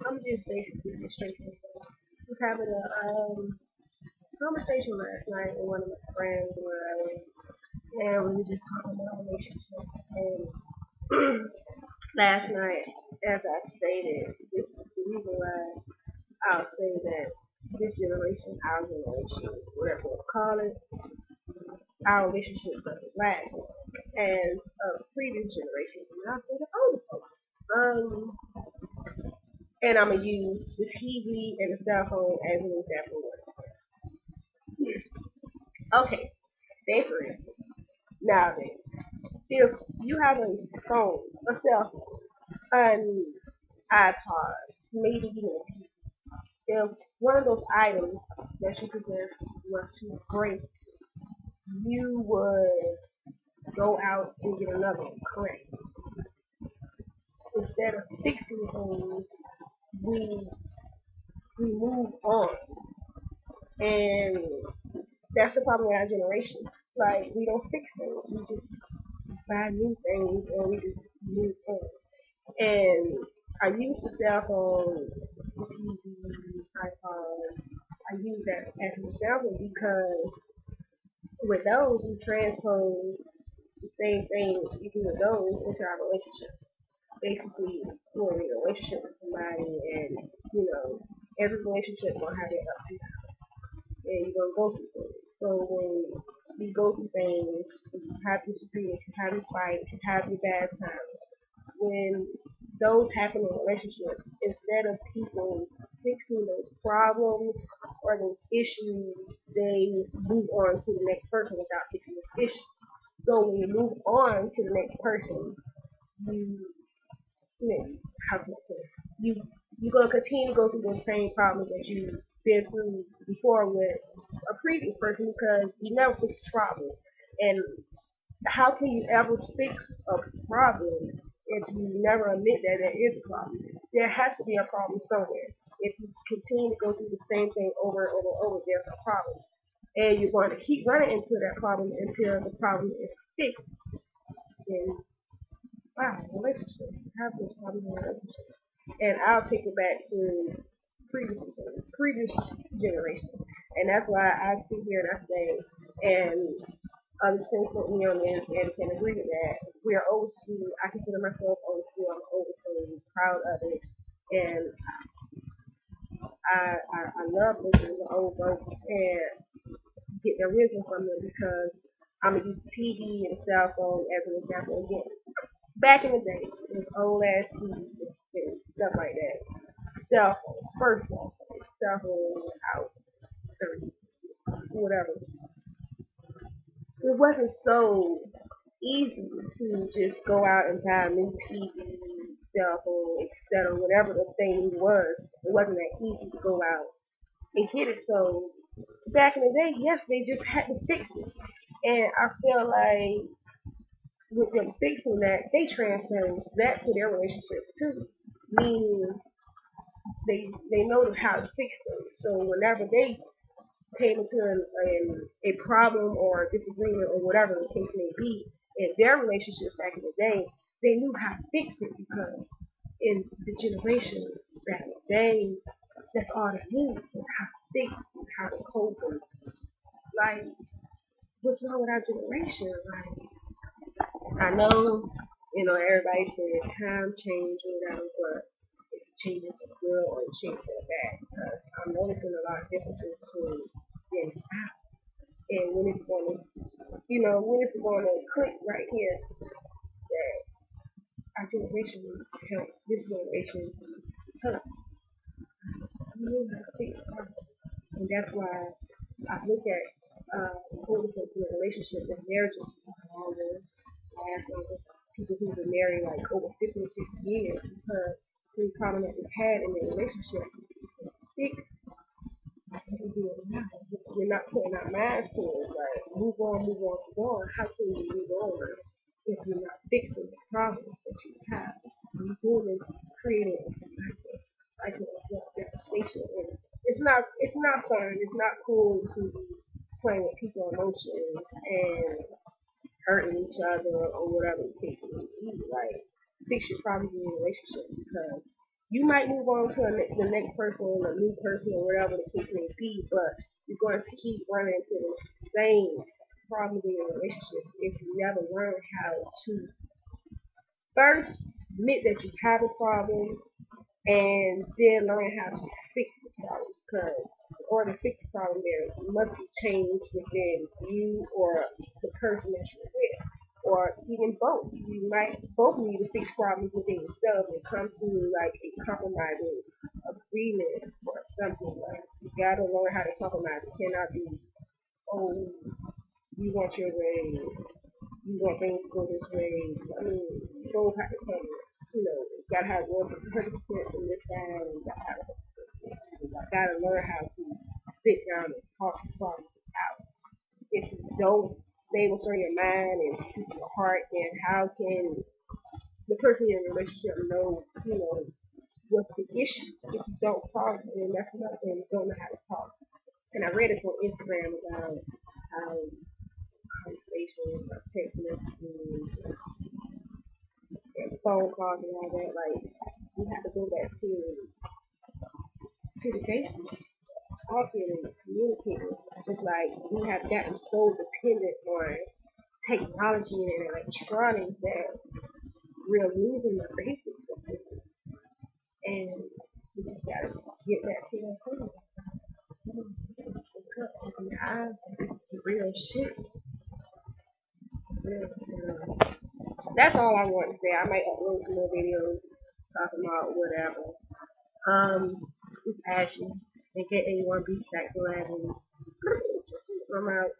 I'm just basically just straight to the point. Was having a conversation last night with one of my friends or whatever, and we were just talking about relationships. And last night, as I stated, this is the reason why I'll say that this generation, our generation, whatever you call it, our relationships doesn't last as previous generations, and I'll say the older folks. And I'm gonna use the TV and the cell phone as an example. Okay, say for instance, nowadays, if you have a phone, a cell phone, an iPod, maybe even a TV, if one of those items that you possess was to break, you would go out and get another one, correct? Instead of fixing things, we we move on, and that's the problem with our generation. Like we don't fix things, we just buy new things and we just move on. And I use the cell phone, the TV, iPod. I use that as an example because with those we transpose the same thing we do with those into our relationship. Basically, you're in a relationship with somebody, and you know every relationship gonna have their ups and downs, and you're gonna go through things. So when you go through things, you have your disagreements, you have your fights, you have your bad times. When those happen in relationships, instead of people fixing those problems or those issues, they move on to the next person without fixing those issues. So when you move on to the next person, you, you know, how can I say it? You're gonna continue to go through the same problems that you've been through before with a previous person because you never fix the problem. And how can you ever fix a problem if you never admit that there is a problem? There has to be a problem somewhere. If you continue to go through the same thing over and over and over, there's a problem. And you're going to keep running into that problem until the problem is fixed. And wow, relationship. Have this problem in a relationship. And I'll take it back to previous generation. And that's why I sit here and I say, and others can quote me on this and can agree with that. We are old school. I consider myself old school. I'm old school, proud of it. And I love listening to old folks and get their wisdom from them because I'm going to use TV and cell phone as an example again. Back in the day, it was old ass TV and stuff like that. Cell phone, first cell phone out, 30, whatever. It wasn't so easy to just go out and buy a new TV, cell phone, etc., whatever the thing was. It wasn't that easy to go out and get it. So back in the day, yes, they just had to fix it. And I feel like with them fixing that, they transfer that to their relationships too. Meaning they know how to fix them. So whenever they came into a problem or a disagreement or whatever the case may be in their relationships back in the day, they knew how to fix it because in the generation back in the day, that's all they knew was how to fix and how to cope. And like, what's wrong with our generation? Like, I know, everybody said time change or whatever, but if it changes for the good or it changes for the bad, because I'm noticing a lot of differences between then and now. And when it's going to, when it's going to click right here, that our generation help this generation help. We know how to fix problems. And that's why I look at older folks in a relationship that marriages are longer, last longer. People who've been married like over 50 or 60 years because the problem that they've had in their relationship is fixed. You do it now. We're not putting our minds to it. Like, move on, move on, move on. How can you move on if you're not fixing the problems that you have? You're doing is creating a cycle of devastation. And it's not fun. It's not cool to be playing with people's emotions and hurting each other or whatever the case may be. Like, fix your problems in your relationship because You might move on to the next person, a new person, or whatever the case may be, but you're going to keep running into the same problem in your relationship if you never learn how to first admit that you have a problem and then learn how to fix the problem. Because in order to fix the problem, there must be change within you or the person that you're with, or even both. You might both need to fix problems within yourself and come to like a compromising agreement or something. Like you gotta learn how to compromise. It cannot be, oh, you want your way, you want things to go this way. I mean, you both have to come. You gotta have 100% from this side, and you gotta have I gotta learn how to sit down and talk problems out. If you don't stay within your mind and keep your heart, then how can the person in a relationship know, what's the issue? If you don't talk, then that's another thing. You don't know how to talk. And I read it on Instagram about how conversations, like text messages, and phone calls and all that, like you have to go back to the basics talking and communicating. It's like we have gotten so dependent on technology and electronics that we're losing the basics of this. And we just gotta get back to that thing. Open your eyes. It's real shit. Real, that's all I want to say. I might upload some more videos talking about whatever. It's Ashley, aka 1beachsax11. I'm out.